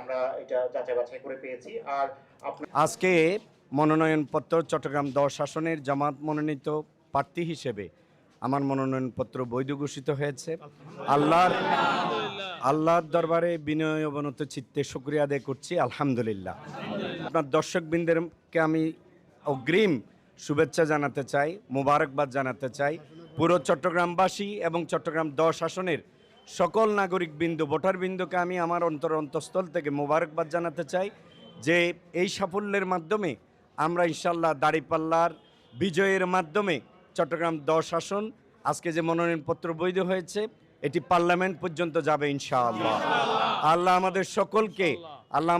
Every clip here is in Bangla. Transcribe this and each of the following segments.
আমরা এটা যাচাই বাছাই করে পেয়েছি। আর আজকে মনোনয়নপত্র চট্টগ্রাম 10 আসনের জামাত মনোনীত প্রার্থী হিসেবে আমার মনোনয়নপত্র বৈধ ঘোষিত হয়েছে। আল্লাহর দরবারে বিনয় অবনত চিত্তে শুকরিয়া আদায় করছি, আলহামদুলিল্লাহ। আপনার দর্শকবৃন্দকে আমি অগ্রিম শুভেচ্ছা জানাতে চাই, মোবারকবাদ জানাতে চাই। পুরো চট্টগ্রামবাসী এবং চট্টগ্রাম 10 আসনের সকল নাগরিকবৃন্দ, ভোটারবৃন্দকে আমি আমার অন্তঃস্থল থেকে মোবারকবাদ জানাতে চাই যে এই সাফল্যের মাধ্যমে আমরা ইনশাল্লাহ দাঁড়িপাল্লার বিজয়ের মাধ্যমে চট্টগ্রাম 10 আসন আজকে যে মনোনয়নপত্র বৈধ হয়েছে এটি পার্লামেন্ট পর্যন্ত যাবে ইনশাআল্লাহ। আল্লাহ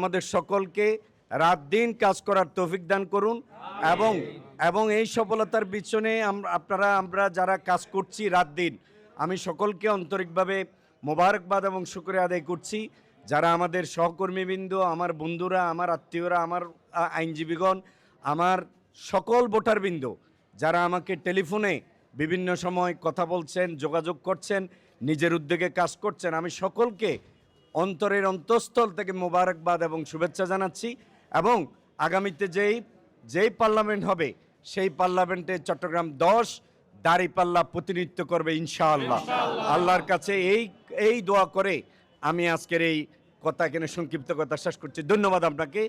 আমাদের সকলকে রাত দিন কাজ করার তৌফিক দান করুন এবং এই সফলতার পিছনে আমরা যারা কাজ করছি রাত দিন, আমি সকলকে আন্তরিকভাবে মোবারকবাদ এবং শুকরিয়া আদায় করছি। যারা আমাদের সহকর্মীবৃন্দ, আমার বন্ধুরা, আমার আত্মীয়রা, আমার আইনজীবীগণ, আমার সকল ভোটারবৃন্দ যারা আমাকে টেলিফোনে বিভিন্ন সময় কথা বলছেন, যোগাযোগ করছেন, নিজের উদ্যোগে কাজ করছেন, আমি সকলকে অন্তরের অন্তঃস্থল থেকে মোবারকবাদ এবং শুভেচ্ছা জানাচ্ছি। এবং আগামীতে যেই পার্লামেন্ট হবে সেই পার্লামেন্টে চট্টগ্রাম 10 দাঁড়িপাল্লা প্রতিনিধিত্ব করবে ইনশাআল্লাহ। আল্লাহর কাছে এই দোয়া করে আমি আজকের এই কথা এখানে সংক্ষিপ্ত কথা শেষ করছি। ধন্যবাদ আপনাকে।